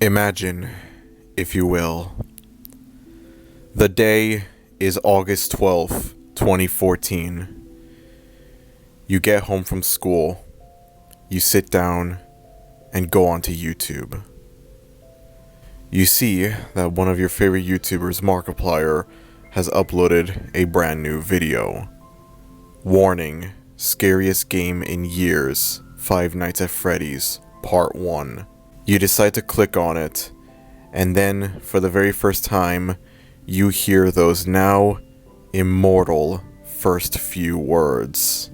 Imagine, if you will, the day is August 12th, 2014. You get home from school, you sit down, and go onto YouTube. You see that one of your favorite YouTubers, Markiplier, has uploaded a brand new video. Warning, scariest game in years, Five Nights at Freddy's, Part 1. You decide to click on it, and then, for the very first time, you hear those now immortal first few words.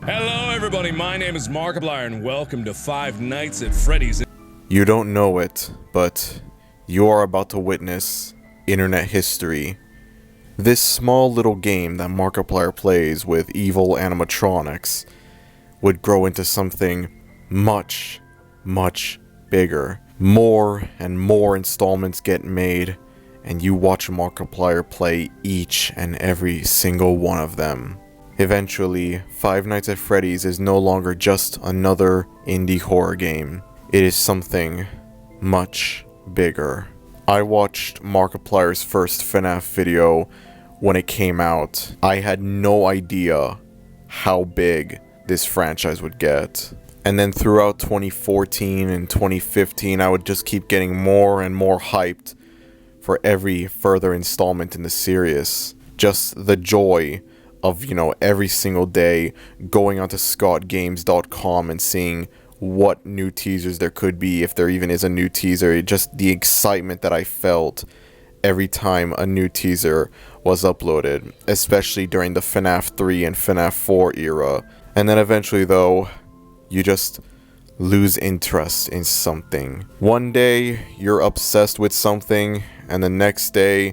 Hello everybody, my name is Markiplier and welcome to Five Nights at Freddy's. You don't know it, but you are about to witness internet history. This small little game that Markiplier plays with evil animatronics would grow into something much, much bigger. More and more installments get made, and you watch Markiplier play each and every single one of them. Eventually, Five Nights at Freddy's is no longer just another indie horror game. It is something much bigger. I watched Markiplier's first FNaF video when it came out. I had no idea how big this franchise would get. And then throughout 2014 and 2015, I would just keep getting more and more hyped for every further installment in the series. Just the joy of, every single day going onto scottgames.com and seeing what new teasers there could be, if there even is a new teaser. Just the excitement that I felt every time a new teaser was uploaded, especially during the FNaF 3 and FNaF 4 era. And then eventually, though, you just lose interest in something. One day, you're obsessed with something, and the next day,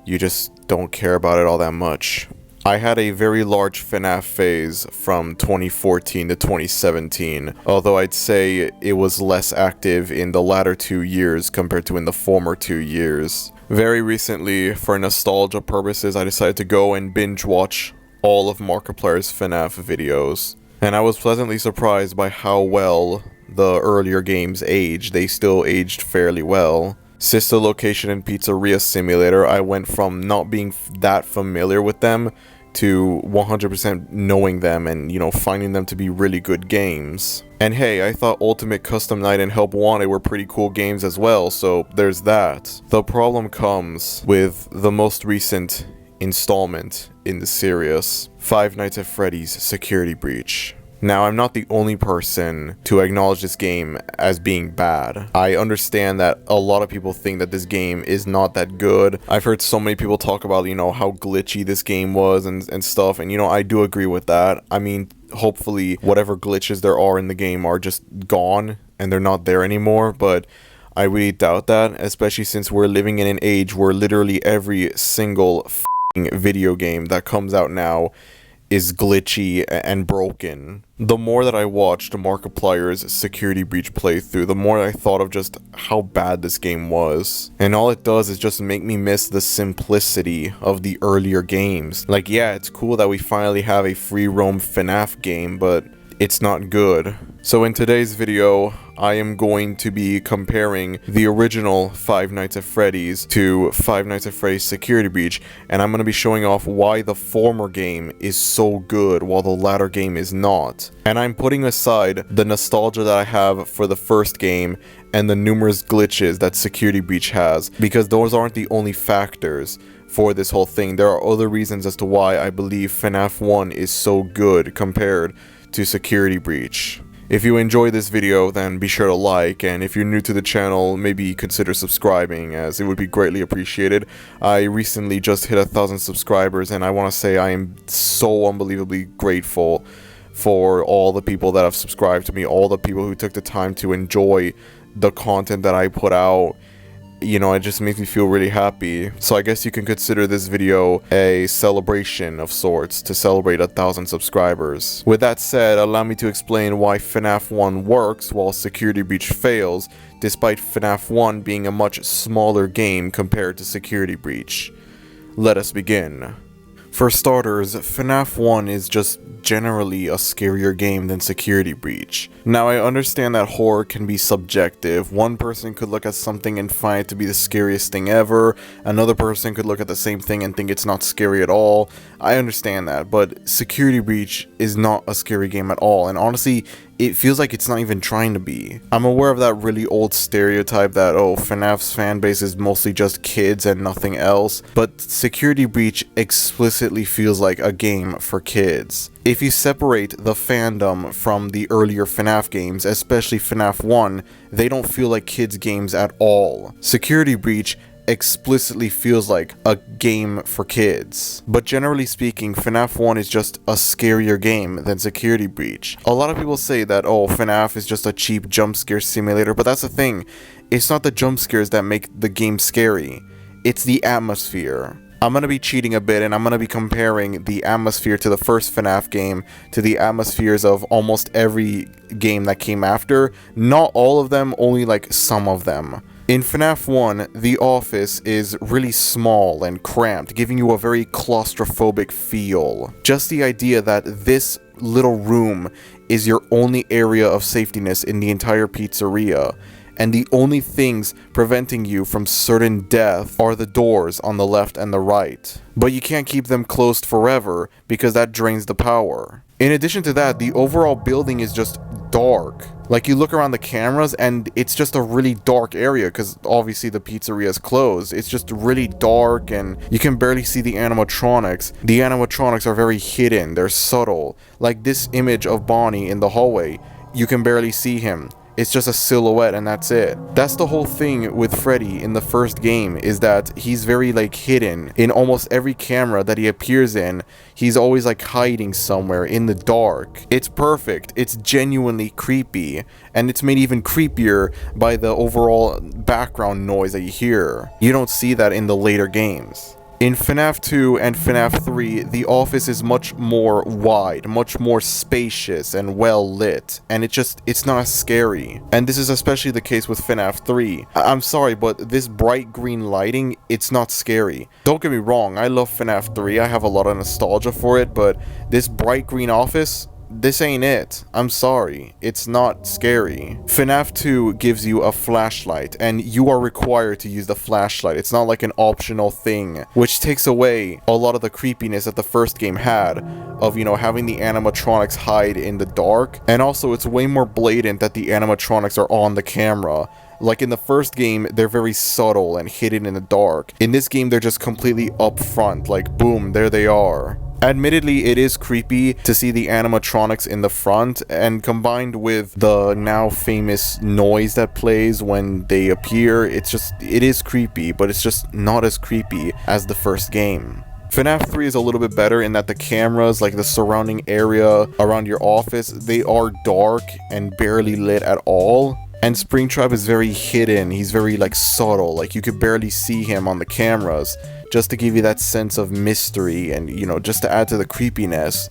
you just don't care about it all that much. I had a very large FNaF phase from 2014 to 2017, although I'd say it was less active in the latter 2 years compared to in the former 2 years. Very recently, for nostalgia purposes, I decided to go and binge watch all of Markiplier's FNaF videos. And I was pleasantly surprised by how well the earlier games aged. They still aged fairly well. Sister Location and Pizzeria Simulator, I went from not being that familiar with them to 100% knowing them and, finding them to be really good games. And hey, I thought Ultimate Custom Night and Help Wanted were pretty cool games as well, so there's that. The problem comes with the most recent installment in the series, Five Nights at Freddy's Security Breach. Now, I'm not the only person to acknowledge this game as being bad. I understand that a lot of people think that this game is not that good. I've heard so many people talk about, how glitchy this game was and stuff, and I do agree with that. I mean, hopefully whatever glitches there are in the game are just gone and they're not there anymore, but I really doubt that, especially since we're living in an age where literally every single video game that comes out now is glitchy and broken. The more that I watched Markiplier's Security Breach playthrough, the more I thought of just how bad this game was. And all it does is just make me miss the simplicity of the earlier games. Like, yeah, it's cool that we finally have a free roam FNaF game, but it's not good. So in today's video, I am going to be comparing the original Five Nights at Freddy's to Five Nights at Freddy's Security Breach, and I'm going to be showing off why the former game is so good while the latter game is not. And I'm putting aside the nostalgia that I have for the first game and the numerous glitches that Security Breach has, because those aren't the only factors for this whole thing. There are other reasons as to why I believe FNaF 1 is so good compared to Security Breach. If you enjoy this video, then be sure to like, and if you're new to the channel, maybe consider subscribing, as it would be greatly appreciated. I recently just hit 1,000 subscribers, and I want to say I am so unbelievably grateful for all the people that have subscribed to me, all the people who took the time to enjoy the content that I put out. It just makes me feel really happy. So I guess you can consider this video a celebration of sorts to celebrate 1,000 subscribers. With that said, allow me to explain why FNaF 1 works while Security Breach fails, despite FNaF 1 being a much smaller game compared to Security Breach. Let us begin. For starters, FNaF 1 is just generally a scarier game than Security Breach. Now, I understand that horror can be subjective. One person could look at something and find it to be the scariest thing ever, another person could look at the same thing and think it's not scary at all. I understand that, but Security Breach is not a scary game at all, and honestly, it feels like it's not even trying to be. I'm aware of that really old stereotype that, oh, FNAF's fanbase is mostly just kids and nothing else, but Security Breach explicitly feels like a game for kids. If you separate the fandom from the earlier FNAF games, especially FNAF 1, they don't feel like kids games at all. Security Breach explicitly feels like a game for kids. But generally speaking, FNAF 1 is just a scarier game than Security Breach. A lot of people say that, oh, FNAF is just a cheap jump scare simulator, but that's the thing. It's not the jump scares that make the game scary. It's the atmosphere. I'm going to be cheating a bit and I'm going to be comparing the atmosphere to the first FNAF game to the atmospheres of almost every game that came after. Not all of them, only like some of them. In FNAF 1, the office is really small and cramped, giving you a very claustrophobic feel. Just the idea that this little room is your only area of safetyness in the entire pizzeria, and the only things preventing you from certain death are the doors on the left and the right. But you can't keep them closed forever because that drains the power. In addition to that, the overall building is just dark. Like, you look around the cameras and it's just a really dark area because obviously the pizzeria is closed. It's just really dark and you can barely see the animatronics. The animatronics are very hidden, they're subtle. Like this image of Bonnie in the hallway, you can barely see him. It's just a silhouette and that's it. That's the whole thing with Freddy in the first game, is that he's very like hidden. In almost every camera that he appears in, he's always like hiding somewhere in the dark. It's perfect. It's genuinely creepy. And it's made even creepier by the overall background noise that you hear. You don't see that in the later games. In FNAF 2 and FNAF 3, the office is much more wide, much more spacious and well lit, and it's not as scary. And this is especially the case with FNAF 3. I'm sorry, but this bright green lighting, it's not scary. Don't get me wrong, I love FNAF 3, I have a lot of nostalgia for it, but this bright green office, this ain't it. I'm sorry. It's not scary. FNAF 2 gives you a flashlight, and you are required to use the flashlight. It's not like an optional thing, which takes away a lot of the creepiness that the first game had of, you know, having the animatronics hide in the dark. And also, it's way more blatant that the animatronics are on the camera. Like in the first game, they're very subtle and hidden in the dark. In this game, they're just completely up front, like boom, there they are. Admittedly, it is creepy to see the animatronics in the front, and combined with the now famous noise that plays when they appear, it is creepy, but it's just not as creepy as the first game. FNAF 3 is a little bit better in that the cameras, like the surrounding area around your office, they are dark and barely lit at all. And Springtrap is very hidden, he's very like subtle, like you could barely see him on the cameras, just to give you that sense of mystery and, you know, just to add to the creepiness.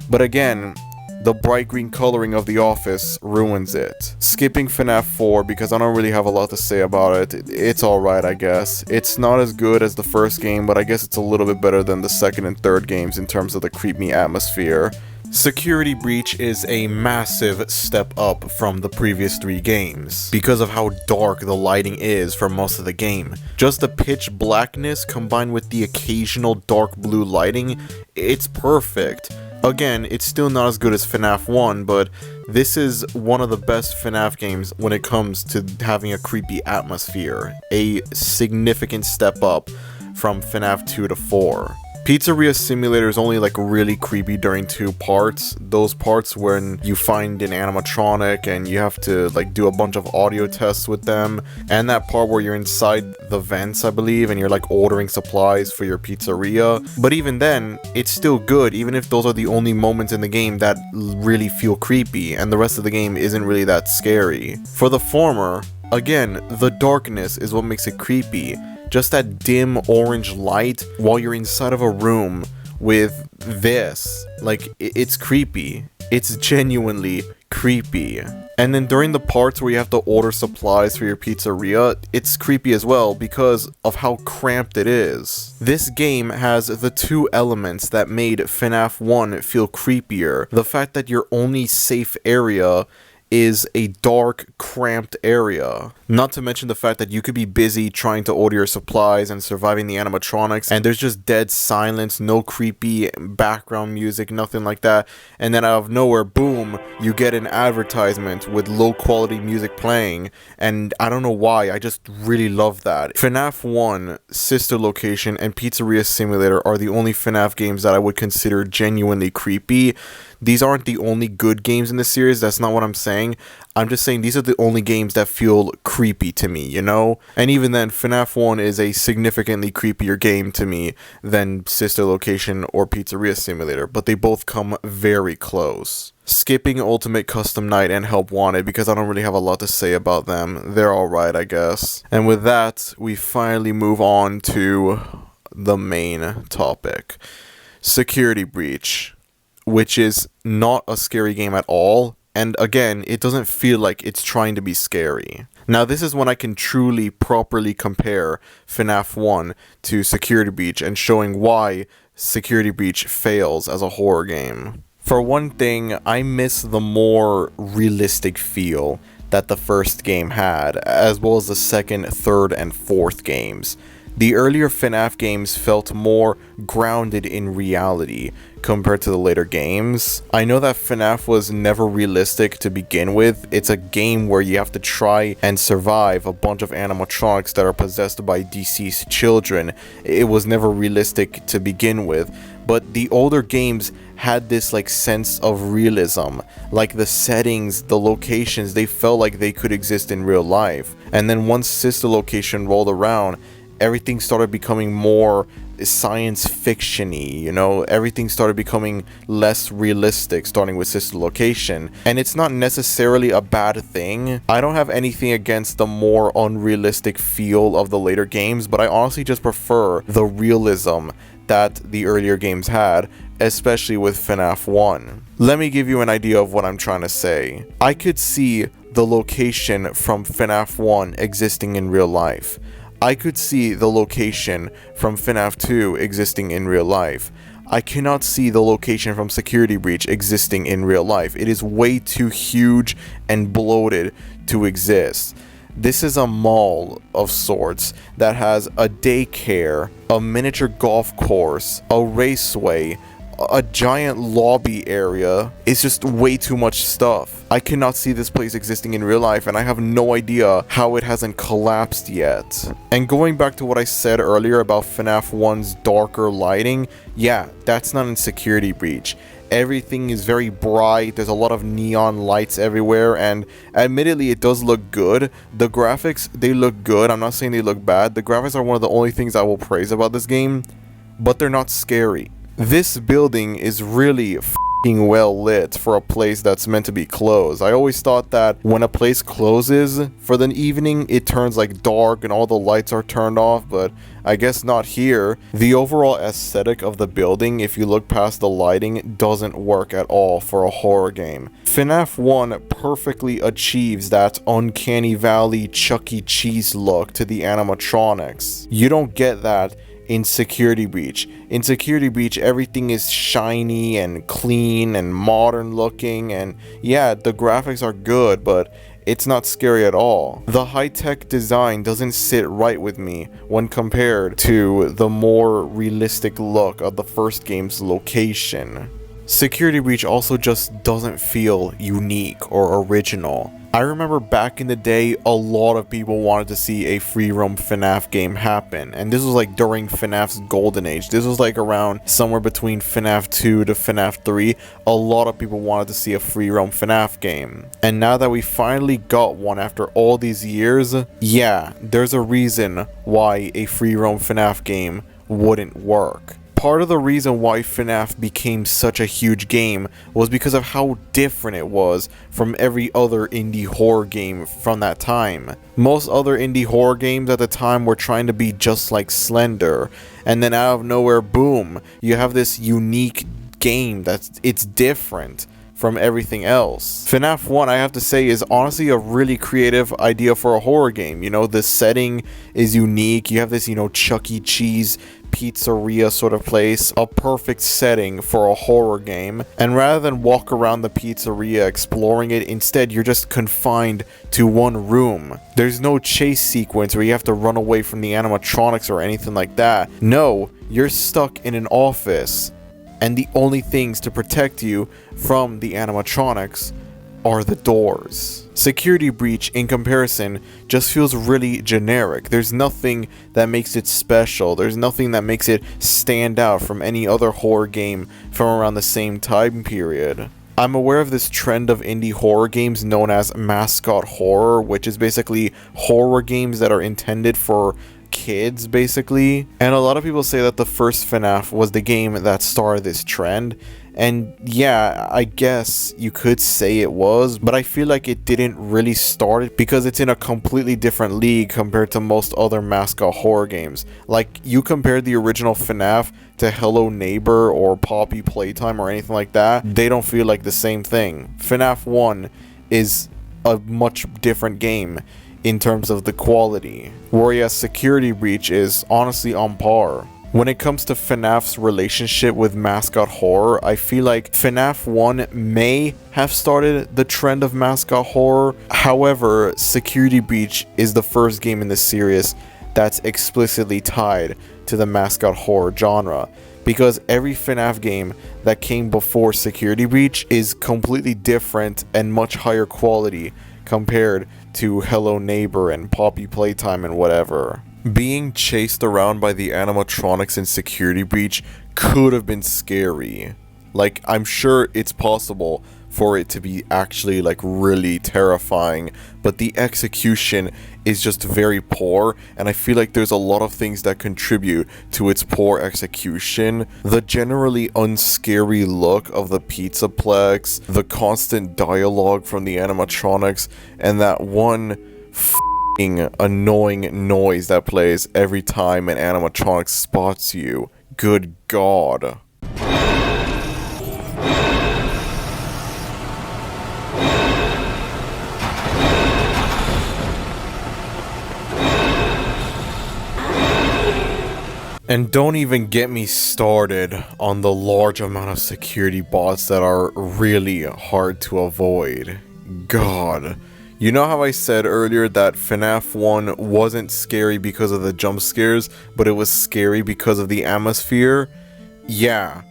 But again, the bright green coloring of the office ruins it. Skipping FNAF 4 because I don't really have a lot to say about it. It's alright, I guess. It's not as good as the first game, but I guess it's a little bit better than the second and third games in terms of the creepy atmosphere. Security Breach is a massive step up from the previous 3 games because of how dark the lighting is for most of the game. Just the pitch blackness combined with the occasional dark blue lighting, it's perfect. Again, it's still not as good as FNAF 1, but this is one of the best FNAF games when it comes to having a creepy atmosphere. A significant step up from FNAF 2 to 4. Pizzeria Simulator is only like really creepy during 2 parts. Those parts when you find an animatronic and you have to like do a bunch of audio tests with them, and that part where you're inside the vents, I believe, and you're like ordering supplies for your pizzeria. But even then, it's still good, even if those are the only moments in the game that really feel creepy and the rest of the game isn't really that scary. For the former, again, the darkness is what makes it creepy. Just that dim orange light while you're inside of a room with this. Like, it's creepy. It's genuinely creepy. And then during the parts where you have to order supplies for your pizzeria, it's creepy as well because of how cramped it is. This game has the two elements that made FNaF 1 feel creepier. The fact that your only safe area is a dark, cramped area. Not to mention the fact that you could be busy trying to order your supplies and surviving the animatronics, and there's just dead silence, no creepy background music, nothing like that. And then out of nowhere, boom, you get an advertisement with low quality music playing, and I don't know why, I just really love that. FNaF 1, Sister Location, and Pizzeria Simulator are the only FNaF games that I would consider genuinely creepy. These aren't the only good games in the series, that's not what I'm saying. I'm just saying these are the only games that feel creepy to me, you know? And even then, FNaF 1 is a significantly creepier game to me than Sister Location or Pizzeria Simulator, but they both come very close. Skipping Ultimate Custom Night and Help Wanted because I don't really have a lot to say about them. They're alright, I guess. And with that, we finally move on to the main topic. Security Breach, which is not a scary game at all, and again, it doesn't feel like it's trying to be scary. Now this is when I can truly, properly compare FNaF 1 to Security Breach and showing why Security Breach fails as a horror game. For one thing, I miss the more realistic feel that the first game had, as well as the second, third, and fourth games. The earlier FNaF games felt more grounded in reality compared to the later games. I know that FNaF was never realistic to begin with. It's a game where you have to try and survive a bunch of animatronics that are possessed by deceased children. It was never realistic to begin with. But the older games had this like sense of realism, like the settings, the locations, they felt like they could exist in real life. And then once Sister Location rolled around, everything started becoming more science fiction-y, you know? Everything started becoming less realistic, starting with Sister Location. And it's not necessarily a bad thing. I don't have anything against the more unrealistic feel of the later games, but I honestly just prefer the realism that the earlier games had, especially with FNaF 1. Let me give you an idea of what I'm trying to say. I could see the location from FNaF 1 existing in real life. I could see the location from FNaF 2 existing in real life. I cannot see the location from Security Breach existing in real life. It is way too huge and bloated to exist. This is a mall of sorts that has a daycare, a miniature golf course, a raceway, a giant lobby area. It's just way too much stuff. I cannot see this place existing in real life, and I have no idea how it hasn't collapsed yet. And going back to what I said earlier about FNaF 1's darker lighting, yeah, that's not in Security Breach. Everything is very bright, there's a lot of neon lights everywhere, and admittedly it does look good. The graphics, they look good. I'm not saying they look bad. The graphics are one of the only things I will praise about this game, but they're not scary. This building is really f***ing well lit for a place that's meant to be closed. I always thought that when a place closes for the evening, it turns like dark and all the lights are turned off, but I guess not here. The overall aesthetic of the building, if you look past the lighting, doesn't work at all for a horror game. FNaF 1 perfectly achieves that uncanny valley Chuck E. Cheese look to the animatronics. You don't get that in Security Breach. In Security Breach, everything is shiny and clean and modern looking, and yeah, the graphics are good, but it's not scary at all. The high-tech design doesn't sit right with me when compared to the more realistic look of the first game's location. Security Breach also just doesn't feel unique or original. I remember back in the day, a lot of people wanted to see a free roam FNaF game happen, and this was like during FNAF's golden age. This was like around somewhere between FNaF 2 to FNaF 3. A lot of people wanted to see a free roam FNaF game. And now that we finally got one after all these years, yeah, there's a reason why a free roam FNaF game wouldn't work. Part of the reason why FNaF became such a huge game was because of how different it was from every other indie horror game from that time. Most other indie horror games at the time were trying to be just like Slender, and then out of nowhere, boom, you have this unique game it's different. from everything else. FNaF 1, I have to say, is honestly a really creative idea for a horror game. You know, the setting is unique. You have this, Chuck E. Cheese pizzeria sort of place, a perfect setting for a horror game. And rather than walk around the pizzeria exploring it, instead you're just confined to one room. There's no chase sequence where you have to run away from the animatronics or anything like that. No, you're stuck in an office, and the only things to protect you from the animatronics are the doors. Security Breach, in comparison, just feels really generic. There's nothing that makes it special. There's nothing that makes it stand out from any other horror game from around the same time period. I'm aware of this trend of indie horror games known as mascot horror, which is basically horror games that are intended for kids, basically. And a lot of people say that the first FNaF was the game that started this trend. And yeah, I guess you could say it was, but I feel like it didn't really start it because it's in a completely different league compared to most other mascot horror games. Like, you compare the original FNaF to Hello Neighbor or Poppy Playtime or anything like that, they don't feel like the same thing. FNaF 1 is a much different game in terms of the quality, whereas Security Breach is honestly on par. When it comes to FNaF's relationship with mascot horror, I feel like FNaF 1 may have started the trend of mascot horror. However, Security Breach is the first game in the series that's explicitly tied to the mascot horror genre, because every FNaF game that came before Security Breach is completely different and much higher quality compared to Hello Neighbor and Poppy Playtime and whatever. Being chased around by the animatronics in Security Breach could have been scary. Like, I'm sure it's possible for it to be actually like really terrifying, but the execution is just very poor, and I feel like there's a lot of things that contribute to its poor execution. The generally unscary look of the Pizzaplex, the constant dialogue from the animatronics, and that one annoying noise that plays every time an animatronic spots you. Good God. And don't even get me started on the large amount of security bots that are really hard to avoid. God. You know how I said earlier that FNaF 1 wasn't scary because of the jump scares, but it was scary because of the atmosphere? Yeah.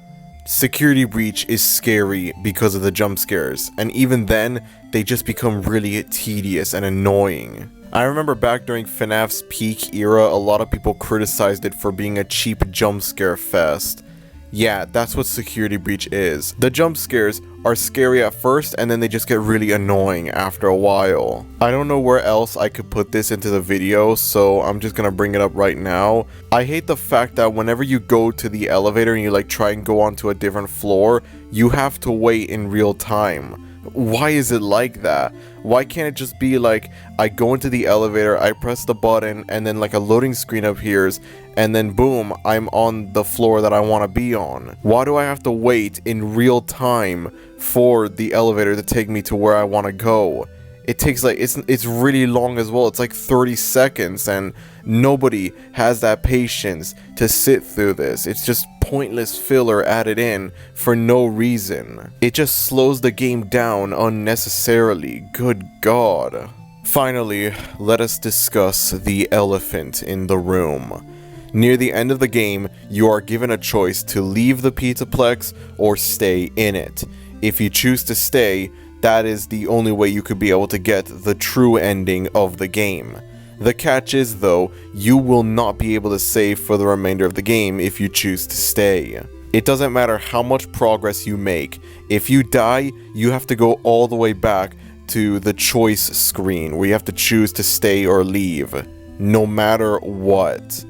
Security Breach is scary because of the jump scares, and even then, they just become really tedious and annoying. I remember back during FNaF's peak era, a lot of people criticized it for being a cheap jump scare fest. Yeah, that's what Security Breach is. The jump scares are scary at first, and then they just get really annoying after a while. I don't know where else I could put this into the video, so I'm just gonna bring it up right now. I hate the fact that whenever you go to the elevator and you like try and go onto a different floor, you have to wait in real time. Why is it like that? Why can't it just be like, I go into the elevator, I press the button, and then like a loading screen appears, and then boom, I'm on the floor that I want to be on? Why do I have to wait in real time for the elevator to take me to where I want to go? It takes like, it's really long as well. It's like 30 seconds, and nobody has that patience to sit through this. It's just pointless filler added in for no reason. It just slows the game down unnecessarily. Good God. Finally, let us discuss the elephant in the room. Near the end of the game, you are given a choice to leave the Pizzaplex or stay in it. If you choose to stay, that is the only way you could be able to get the true ending of the game. The catch is, though, you will not be able to save for the remainder of the game if you choose to stay. It doesn't matter how much progress you make. If you die, you have to go all the way back to the choice screen where you have to choose to stay or leave, no matter what.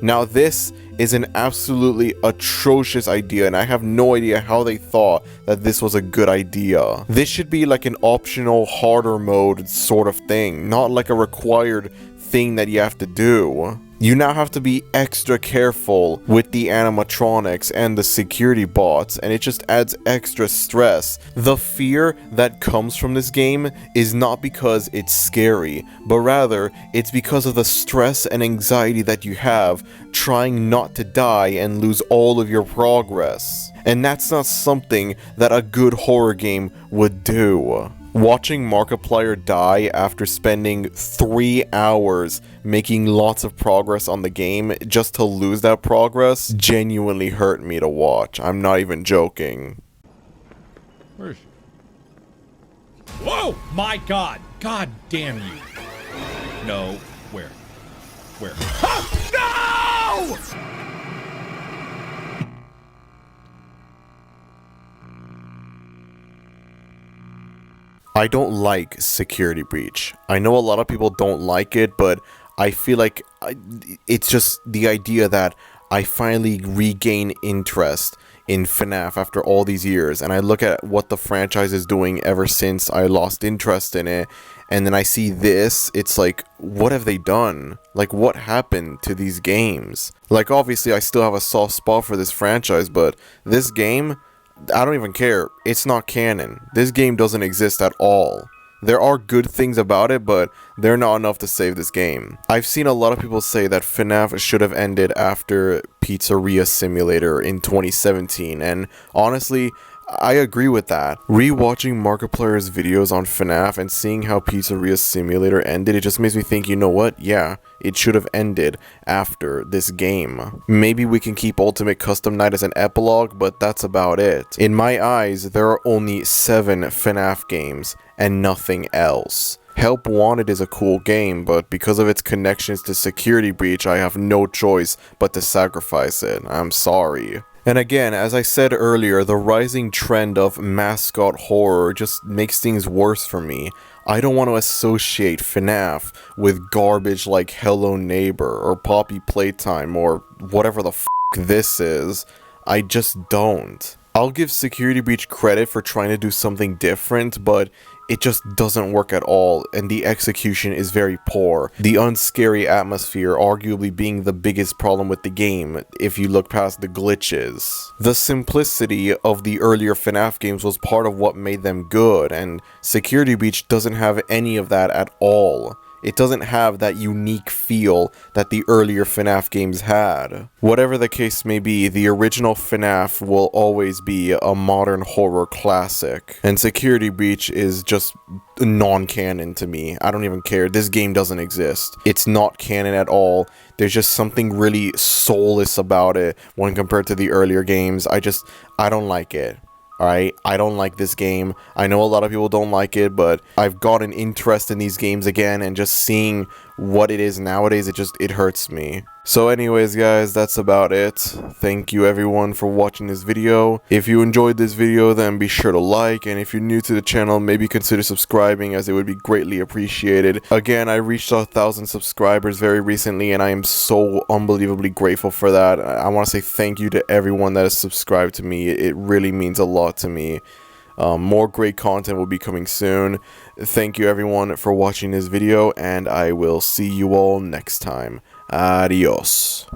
Now, this is an absolutely atrocious idea, and I have no idea how they thought that this was a good idea. This should be like an optional harder mode sort of thing, not like a required thing that you have to do. You now have to be extra careful with the animatronics and the security bots, and it just adds extra stress. The fear that comes from this game is not because it's scary, but rather it's because of the stress and anxiety that you have trying not to die and lose all of your progress. And that's not something that a good horror game would do. Watching Markiplier die after spending 3 hours making lots of progress on the game just to lose that progress genuinely hurt me to watch. I'm not even joking. Where is she? Whoa! My God! God damn you! No. Where? Where? Ah! No! I don't like Security Breach. I know a lot of people don't like it, but I feel like it's just the idea that I finally regain interest in FNaF after all these years, and I look at what the franchise is doing ever since I lost interest in it, and then I see this, it's like, what have they done? Like, what happened to these games? Like, obviously I still have a soft spot for this franchise, but this game, I don't even care. It's not canon. This game doesn't exist at all. There are good things about it, but they're not enough to save this game. I've seen a lot of people say that FNaF should have ended after Pizzeria Simulator in 2017, and honestly, I agree with that. Rewatching Markiplier's videos on FNaF and seeing how Pizzeria Simulator ended, it just makes me think, you know what? Yeah, it should have ended after this game. Maybe we can keep Ultimate Custom Night as an epilogue, but that's about it. In my eyes, there are only 7 FNaF games and nothing else. Help Wanted is a cool game, but because of its connections to Security Breach, I have no choice but to sacrifice it. I'm sorry. And again, as I said earlier, the rising trend of mascot horror just makes things worse for me. I don't want to associate FNaF with garbage like Hello Neighbor or Poppy Playtime or whatever the f*** this is. I just don't. I'll give Security Breach credit for trying to do something different, but it just doesn't work at all, and the execution is very poor. The unscary atmosphere arguably being the biggest problem with the game, if you look past the glitches. The simplicity of the earlier FNaF games was part of what made them good, and Security Breach doesn't have any of that at all. It doesn't have that unique feel that the earlier FNaF games had. Whatever the case may be, the original FNaF will always be a modern horror classic, and Security Breach is just non-canon to me. I don't even care. This game doesn't exist. It's not canon at all. There's just something really soulless about it when compared to the earlier games. I don't like it. Alright, I don't like this game. I know a lot of people don't like it, but I've got an interest in these games again, and just seeing what it is nowadays, it hurts me. So anyways guys, that's about it. Thank you everyone for watching this video. If you enjoyed this video, then be sure to like, and if you're new to the channel, maybe consider subscribing, as it would be greatly appreciated. Again, I reached 1,000 subscribers very recently, and I am so unbelievably grateful for that. I want to say thank you to everyone that has subscribed to me. It really means a lot to me. More great content will be coming soon. Thank you everyone for watching this video, and I will see you all next time. Adios.